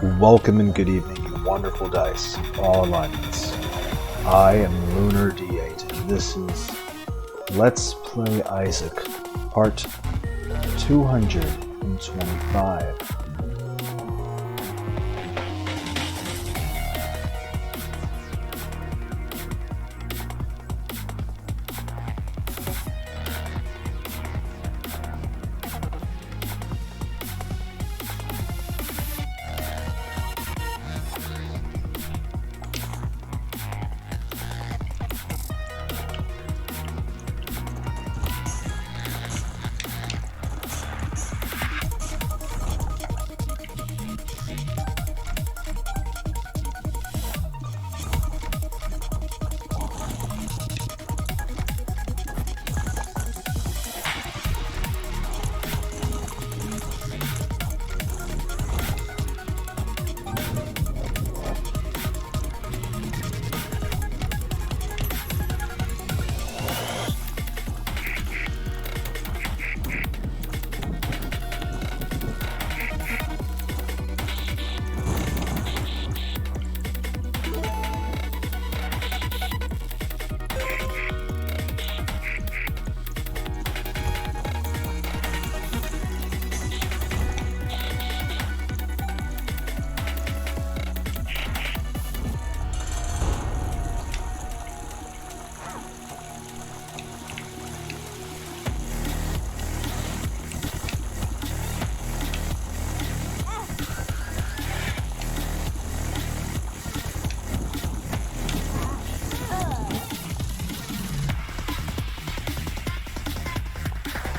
Welcome and good evening, you wonderful dice, all alignments. I am Lunar D8, and this is Let's Play Isaac, Part 225.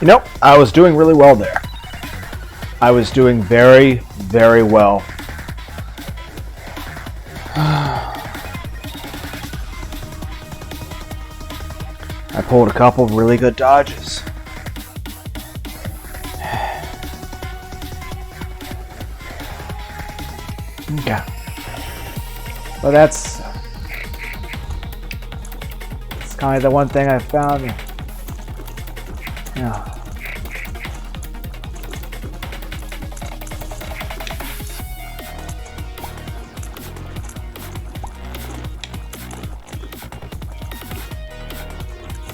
You know, I was doing really well there. I was doing very, very well. I pulled a couple of really good dodges. Okay. But that's kind of the one thing I found. Yeah.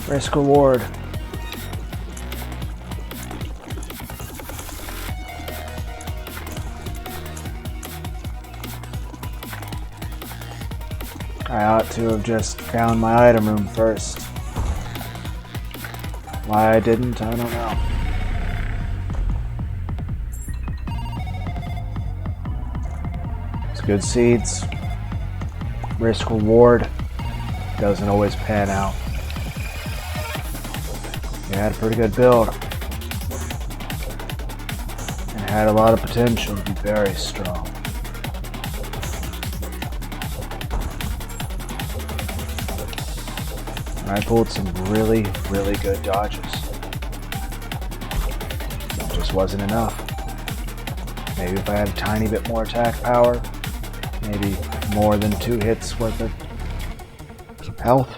Risk reward. I ought to have just found my item room first. Why I didn't, I don't know. It's good seeds. Risk reward doesn't always pan out. He had a pretty good build and had a lot of potential to be very strong. I pulled some really, really good dodges. It just wasn't enough. Maybe if I had a tiny bit more attack power, maybe more than 2 hits worth of health.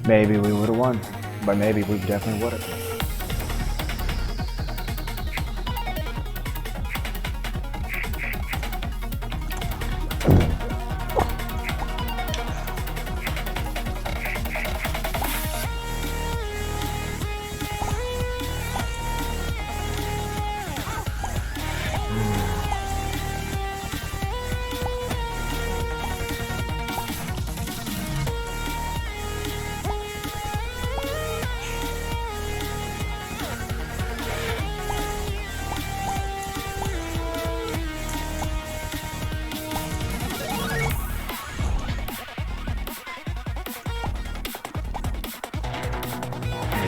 Maybe we would have won, but maybe we definitely would have.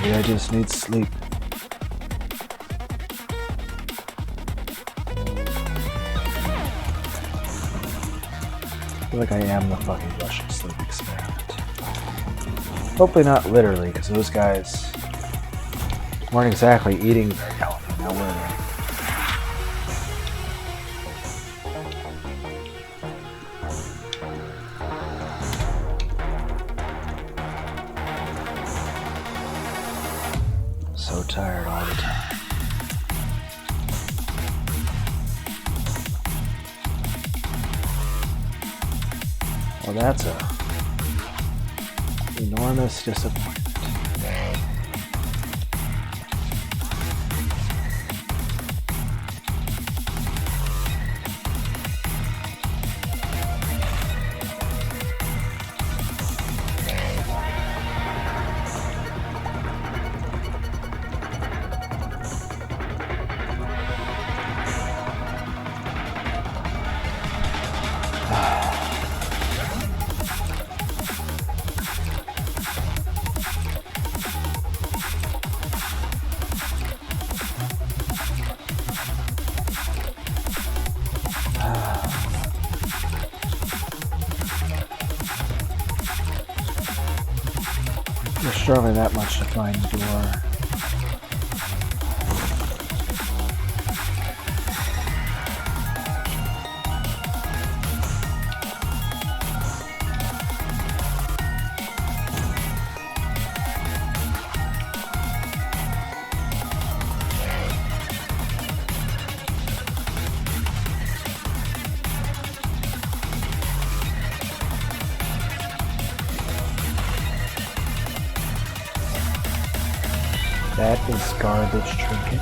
Maybe I just need sleep. I feel like I am the fucking Russian sleep experiment. Hopefully not literally, because those guys weren't exactly eating very healthy, now were they? So tired all the time. Well, that's a enormous disappointment. We're struggling that much to find the door. That is garbage trinket.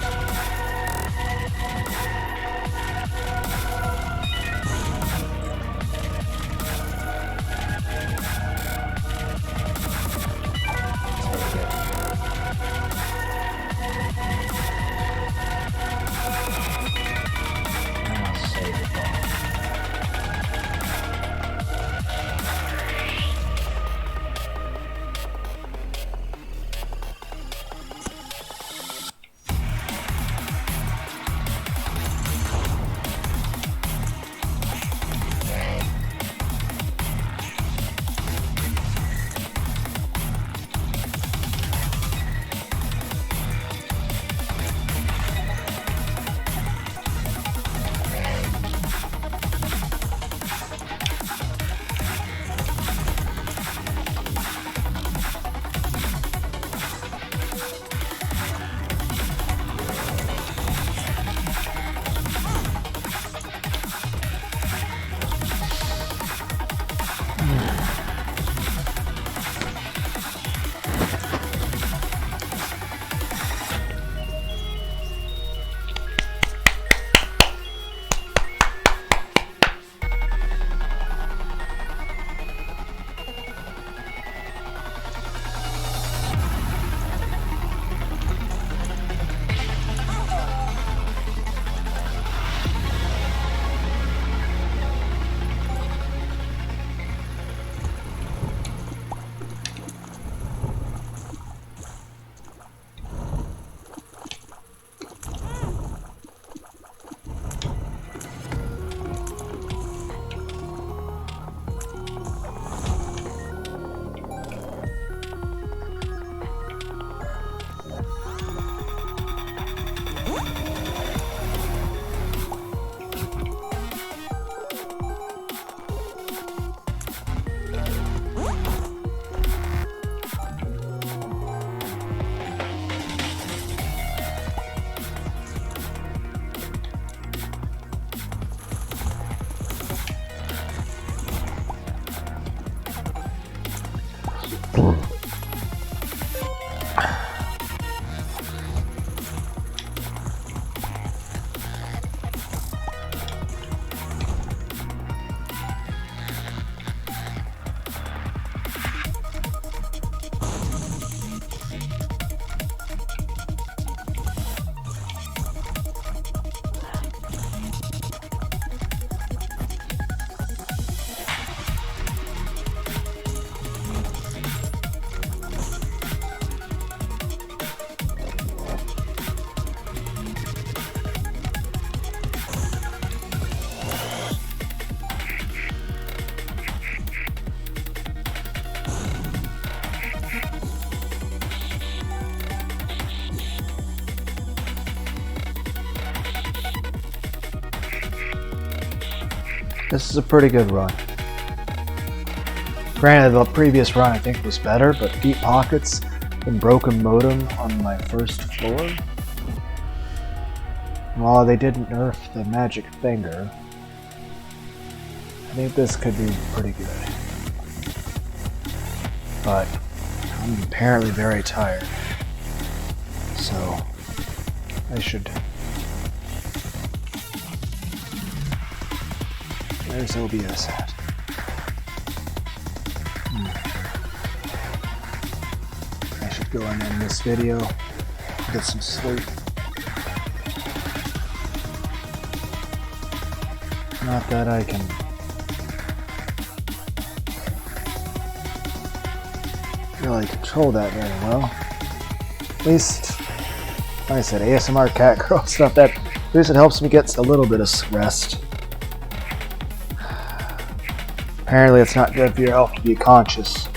This is a pretty good run. Granted, the previous run I think was better, but Deep Pockets a broken modem on my first floor. While they didn't nerf the magic finger, I think this could be pretty good. But I'm apparently very tired, so I should... Where's OBS at? I should go and end this video, get some sleep. Not that I can really control that very well. At least, like I said, ASMR cat girl stuff, that at least it helps me get a little bit of rest. Apparently it's not good for your health to be conscious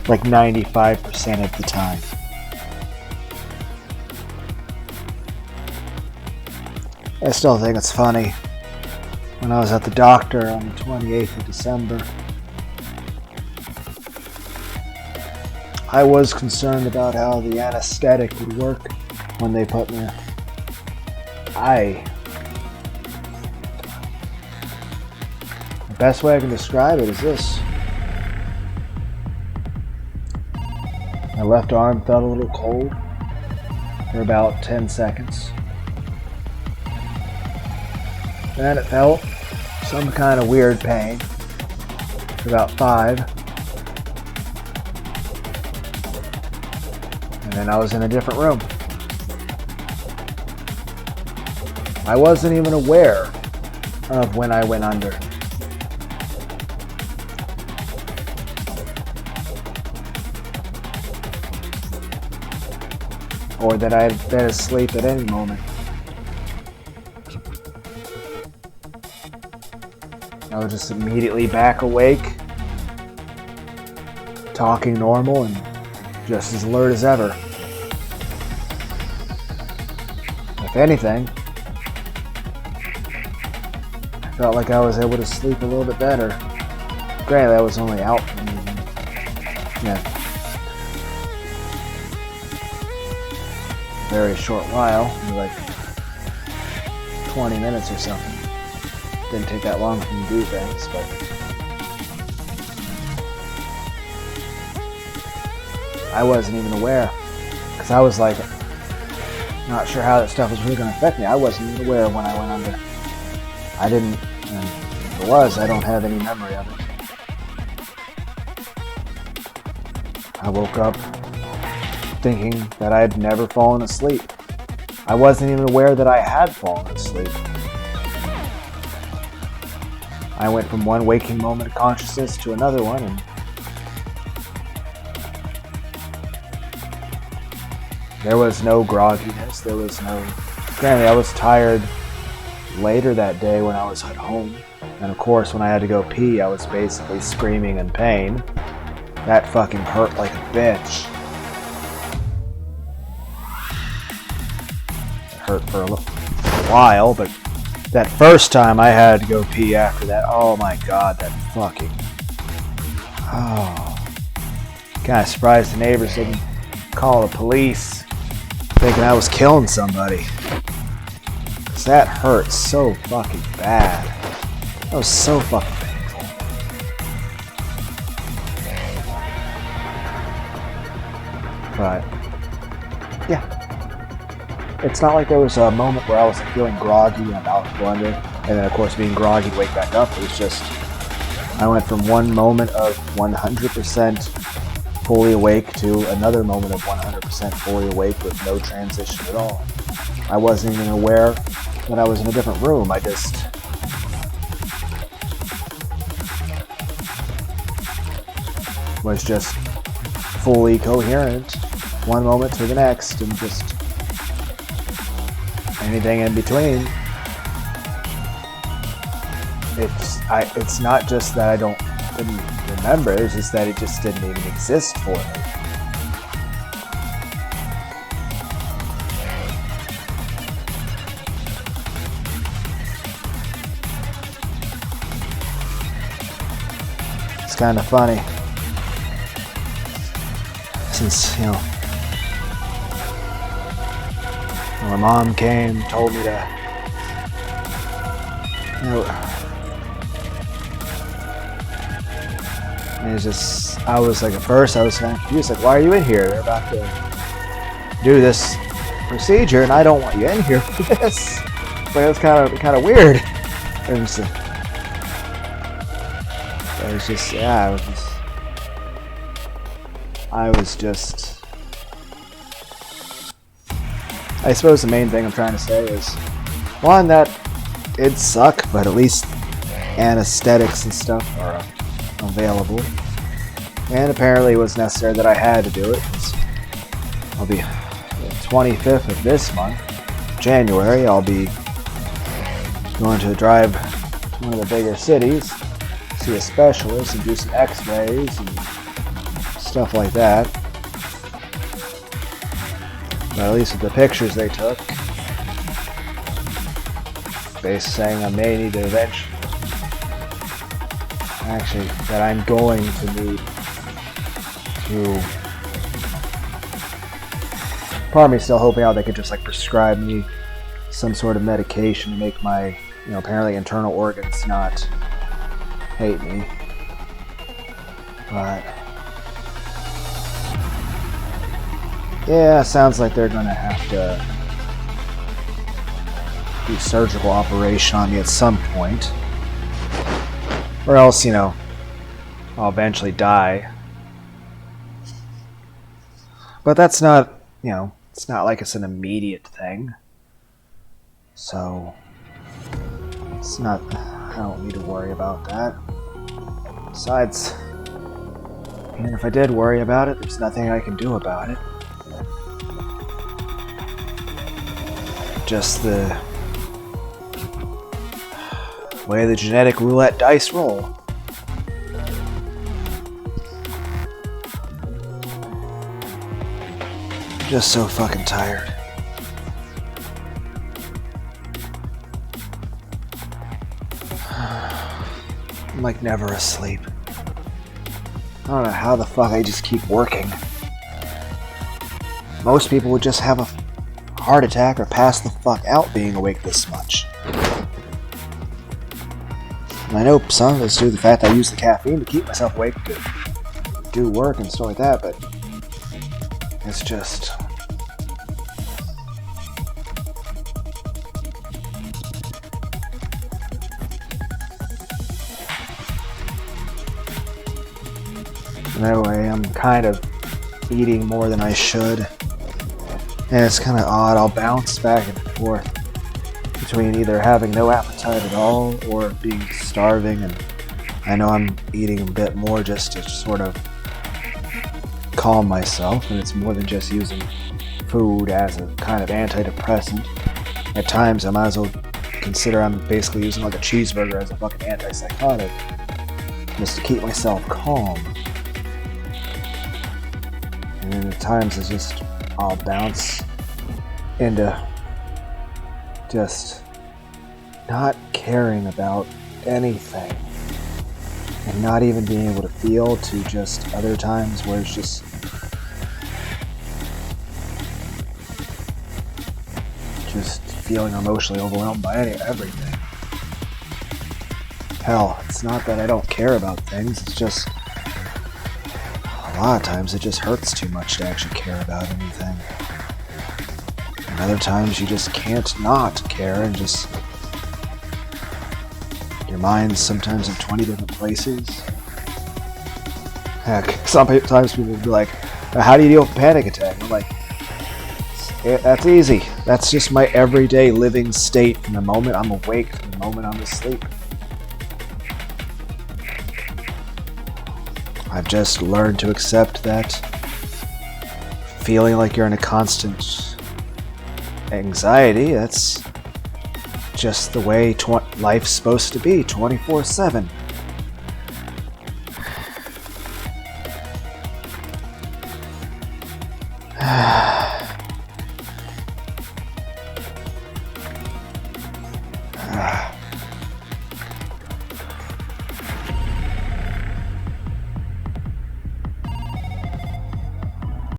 like 95% of the time. I still think it's funny. When I was at the doctor on the 28th of December, I was concerned about how the anesthetic would work when they put me. The best way I can describe it is this. My left arm felt a little cold for about 10 seconds. Then it felt some kind of weird pain for about 5. And then I was in a different room. I wasn't even aware of when I went under. Or that I had been asleep at any moment. I was just immediately back awake, talking normal and just as alert as ever. If anything, I felt like I was able to sleep a little bit better. Granted, I was only out for a very short while, like 20 minutes or something. Didn't take that long for me to do things, but I wasn't even aware, because I was like not sure how that stuff was really going to affect me. I wasn't even aware when I went under. I didn't, and if it was, I don't have any memory of it. I woke up thinking that I had never fallen asleep. I wasn't even aware that I had fallen asleep. I went from one waking moment of consciousness to another one, and there was no grogginess, there was no... Granted, I was tired later that day when I was at home, and of course when I had to go pee, I was basically screaming in pain. That fucking hurt like a bitch. It hurt for a while, but that first time I had to go pee after that, oh my god, that fucking... Oh. Kinda surprised the neighbors didn't call the police, thinking I was killing somebody. Cause that hurt so fucking bad. That was so fucking painful. But, yeah. It's not like there was a moment where I was feeling groggy and about to go under, and then of course being groggy to wake back up. It was just, I went from one moment of 100% fully awake to another moment of 100% fully awake with no transition at all. I wasn't even aware that I was in a different room. I just... was just fully coherent, one moment to the next, and just anything in between. It's not just that I didn't remember, it's just that it just didn't even exist for me. It's kind of funny, since, you know, My mom came, told me to, and it's just, I was like, at first I was kind of confused, like, why are you in here? They're about to do this procedure, and I don't want you in here for this. But it was kind of weird. And so, it was just, yeah, I suppose the main thing I'm trying to say is, one, that it'd suck, but at least anesthetics and stuff are available. And apparently it was necessary that I had to do it. I'll be the 25th of this month, January, I'll be going to drive to one of the bigger cities, see a specialist and do some x-rays and stuff like that. But at least with the pictures they took, basically saying I may need to eventually, actually, that I'm going to need to, part of me still hoping out they could just like prescribe me some sort of medication to make my, apparently internal organs not hate me. But yeah, sounds like they're gonna have to do a surgical operation on me at some point. Or else, I'll eventually die. But that's not, it's not like it's an immediate thing. So, it's not, I don't need to worry about that. Besides, even if I did worry about it, there's nothing I can do about it. Just the way the genetic roulette dice roll. Just so fucking tired. I'm like never asleep. I don't know how the fuck I just keep working. Most people would just have a heart attack or pass the fuck out being awake this much. And I know some of it's due to the fact that I use the caffeine to keep myself awake to do work and stuff like that, but it's just... Anyway, I'm kind of eating more than I should. And it's kind of odd. I'll bounce back and forth between either having no appetite at all or being starving. And I know I'm eating a bit more just to sort of calm myself. And it's more than just using food as a kind of antidepressant. At times, I might as well consider I'm basically using like a cheeseburger as a fucking antipsychotic. Just to keep myself calm. And then at times it's just, I'll bounce into just not caring about anything. And not even being able to feel, to just other times where it's just feeling emotionally overwhelmed by everything. Hell, it's not that I don't care about things, it's just a lot of times it just hurts too much to actually care about anything. And other times you just can't not care and just... Your mind's sometimes in 20 different places. Heck, sometimes people will be like, how do you deal with a panic attack? I'm like, that's easy. That's just my everyday living state from the moment I'm awake to the moment I'm asleep. I've just learned to accept that feeling like you're in a constant anxiety, that's just the way life's supposed to be, 24/7.